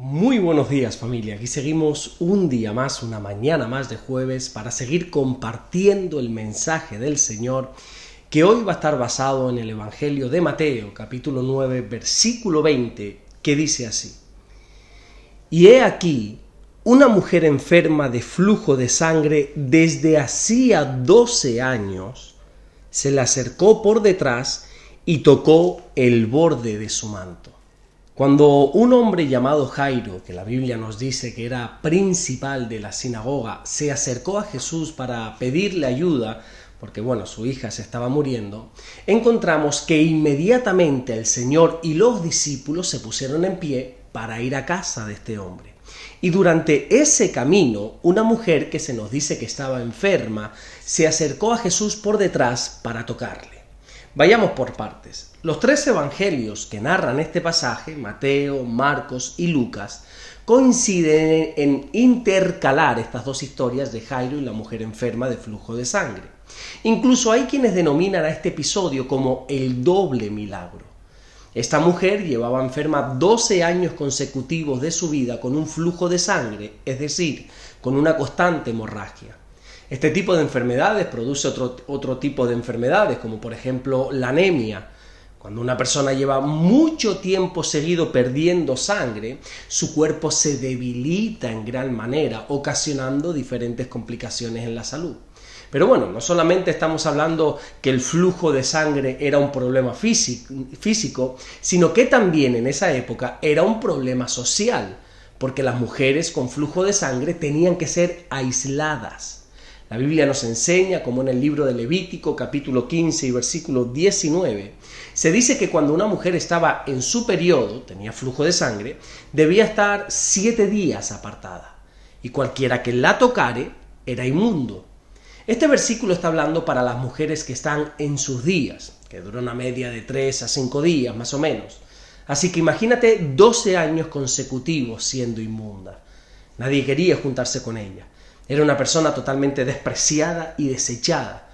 Muy buenos días, familia. Aquí seguimos un día más, una mañana más de jueves para seguir compartiendo el mensaje del Señor, que hoy va a estar basado en el Evangelio de Mateo, capítulo 9, versículo 20, que dice así: Y he aquí una mujer enferma de flujo de sangre desde hacía 12 años, se le acercó por detrás y tocó el borde de su manto. Cuando un hombre llamado Jairo, que la Biblia nos dice que era principal de la sinagoga, se acercó a Jesús para pedirle ayuda, porque su hija se estaba muriendo, encontramos que inmediatamente el Señor y los discípulos se pusieron en pie para ir a casa de este hombre. Y durante ese camino, una mujer que se nos dice que estaba enferma, se acercó a Jesús por detrás para tocarle. Vayamos por partes. Los tres evangelios que narran este pasaje, Mateo, Marcos y Lucas, coinciden en intercalar estas dos historias de Jairo y la mujer enferma de flujo de sangre. Incluso hay quienes denominan a este episodio como el doble milagro. Esta mujer llevaba enferma 12 años consecutivos de su vida con un flujo de sangre, es decir, con una constante hemorragia. Este tipo de enfermedades produce otro tipo de enfermedades, como por ejemplo la anemia. Cuando una persona lleva mucho tiempo seguido perdiendo sangre, su cuerpo se debilita en gran manera, ocasionando diferentes complicaciones en la salud. Pero no solamente estamos hablando que el flujo de sangre era un problema físico, sino que también en esa época era un problema social, porque las mujeres con flujo de sangre tenían que ser aisladas. La Biblia nos enseña, como en el libro de Levítico, capítulo 15 y versículo 19, se dice que cuando una mujer estaba en su periodo, tenía flujo de sangre, debía estar 7 días apartada, y cualquiera que la tocare era inmundo. Este versículo está hablando para las mujeres que están en sus días, que dura una media de 3 a 5 días más o menos. Así que imagínate 12 años consecutivos siendo inmunda. Nadie quería juntarse con ella. Era una persona totalmente despreciada y desechada.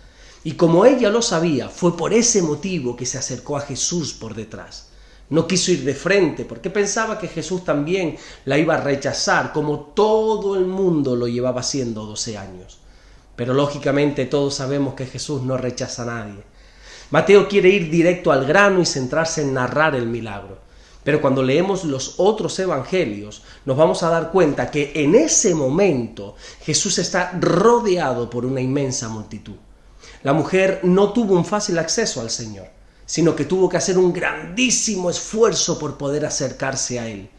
Y como ella lo sabía, fue por ese motivo que se acercó a Jesús por detrás. No quiso ir de frente porque pensaba que Jesús también la iba a rechazar, como todo el mundo lo llevaba haciendo 12 años. Pero lógicamente todos sabemos que Jesús no rechaza a nadie. Mateo quiere ir directo al grano y centrarse en narrar el milagro. Pero cuando leemos los otros evangelios, nos vamos a dar cuenta que en ese momento Jesús está rodeado por una inmensa multitud. La mujer no tuvo un fácil acceso al Señor, sino que tuvo que hacer un grandísimo esfuerzo por poder acercarse a Él.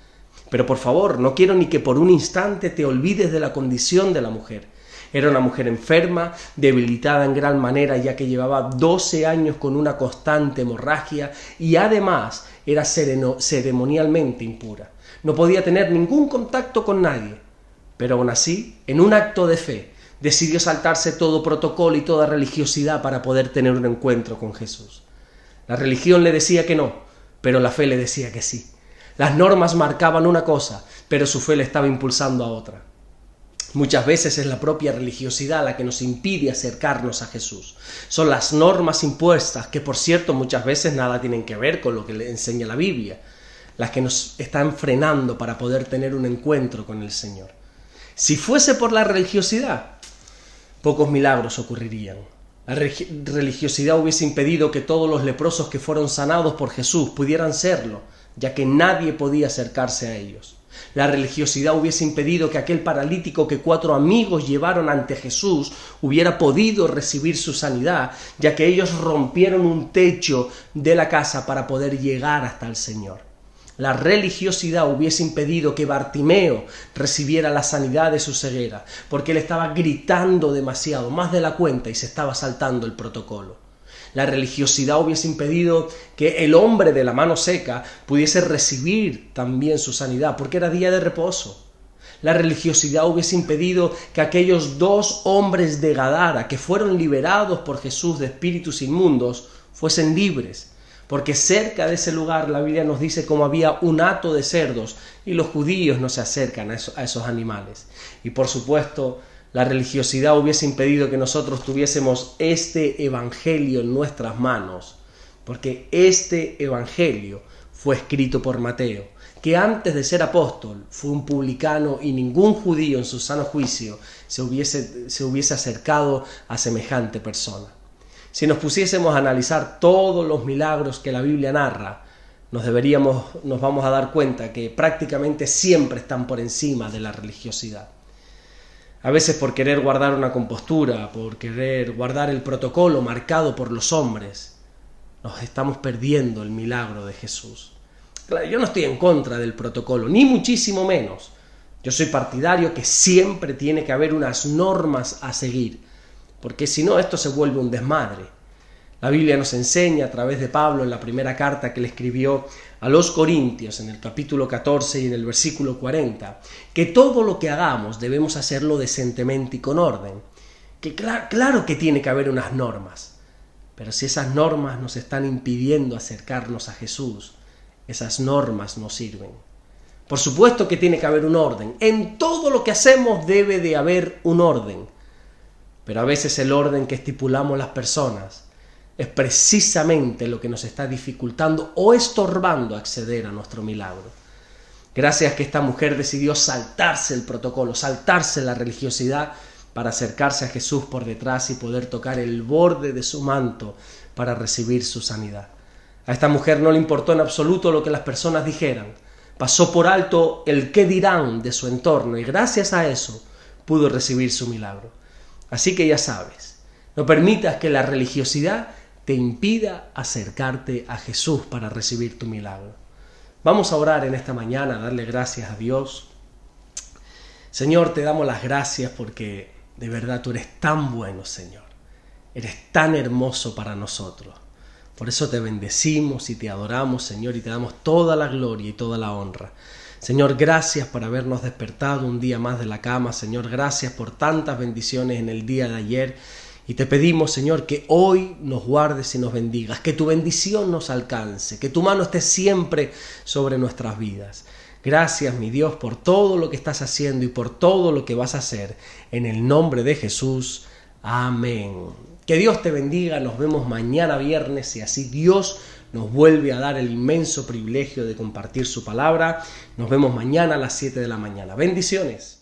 Pero por favor, no quiero ni que por un instante te olvides de la condición de la mujer. Era una mujer enferma, debilitada en gran manera, ya que llevaba 12 años con una constante hemorragia y además era ceremonialmente impura. No podía tener ningún contacto con nadie, pero aún así, en un acto de fe, decidió saltarse todo protocolo y toda religiosidad para poder tener un encuentro con Jesús. La religión le decía que no, pero la fe le decía que sí. Las normas marcaban una cosa, pero su fe le estaba impulsando a otra. Muchas veces es la propia religiosidad la que nos impide acercarnos a Jesús. Son las normas impuestas, que por cierto muchas veces nada tienen que ver con lo que le enseña la Biblia, las que nos están frenando para poder tener un encuentro con el Señor. Si fuese por la religiosidad, pocos milagros ocurrirían. La religiosidad hubiese impedido que todos los leprosos que fueron sanados por Jesús pudieran serlo, ya que nadie podía acercarse a ellos. La religiosidad hubiese impedido que aquel paralítico que 4 amigos llevaron ante Jesús hubiera podido recibir su sanidad, ya que ellos rompieron un techo de la casa para poder llegar hasta el Señor. La religiosidad hubiese impedido que Bartimeo recibiera la sanidad de su ceguera, porque él estaba gritando demasiado, más de la cuenta, y se estaba saltando el protocolo. La religiosidad hubiese impedido que el hombre de la mano seca pudiese recibir también su sanidad, porque era día de reposo. La religiosidad hubiese impedido que aquellos 2 hombres de Gadara, que fueron liberados por Jesús de espíritus inmundos, fuesen libres, porque cerca de ese lugar la Biblia nos dice cómo había un hato de cerdos y los judíos no se acercan a esos animales. Y por supuesto, la religiosidad hubiese impedido que nosotros tuviésemos este evangelio en nuestras manos, porque este evangelio fue escrito por Mateo, que antes de ser apóstol fue un publicano y ningún judío en su sano juicio se hubiese acercado a semejante persona. Si nos pusiésemos a analizar todos los milagros que la Biblia narra, nos vamos a dar cuenta que prácticamente siempre están por encima de la religiosidad. A veces por querer guardar una compostura, por querer guardar el protocolo marcado por los hombres, nos estamos perdiendo el milagro de Jesús. Claro, yo no estoy en contra del protocolo, ni muchísimo menos. Yo soy partidario que siempre tiene que haber unas normas a seguir, porque si no esto se vuelve un desmadre. La Biblia nos enseña a través de Pablo en la primera carta que le escribió a los Corintios, en el capítulo 14 y en el versículo 40, que todo lo que hagamos debemos hacerlo decentemente y con orden. Que claro que tiene que haber unas normas, pero si esas normas nos están impidiendo acercarnos a Jesús, esas normas no sirven. Por supuesto que tiene que haber un orden. En todo lo que hacemos debe de haber un orden. Pero a veces el orden que estipulamos las personas es precisamente lo que nos está dificultando o estorbando acceder a nuestro milagro. Gracias que esta mujer decidió saltarse el protocolo, saltarse la religiosidad para acercarse a Jesús por detrás y poder tocar el borde de su manto para recibir su sanidad. A esta mujer no le importó en absoluto lo que las personas dijeran. Pasó por alto el qué dirán de su entorno y gracias a eso pudo recibir su milagro. Así que ya sabes, no permitas que la religiosidad te impida acercarte a Jesús para recibir tu milagro. Vamos a orar en esta mañana, a darle gracias a Dios. Señor, te damos las gracias porque de verdad tú eres tan bueno, Señor. Eres tan hermoso para nosotros. Por eso te bendecimos y te adoramos, Señor, y te damos toda la gloria y toda la honra. Señor, gracias por habernos despertado un día más de la cama. Señor, gracias por tantas bendiciones en el día de ayer. Y te pedimos, Señor, que hoy nos guardes y nos bendigas, que tu bendición nos alcance, que tu mano esté siempre sobre nuestras vidas. Gracias, mi Dios, por todo lo que estás haciendo y por todo lo que vas a hacer. En el nombre de Jesús. Amén. Que Dios te bendiga. Nos vemos mañana viernes y así Dios nos vuelve a dar el inmenso privilegio de compartir su palabra. Nos vemos mañana a las 7 de la mañana. Bendiciones.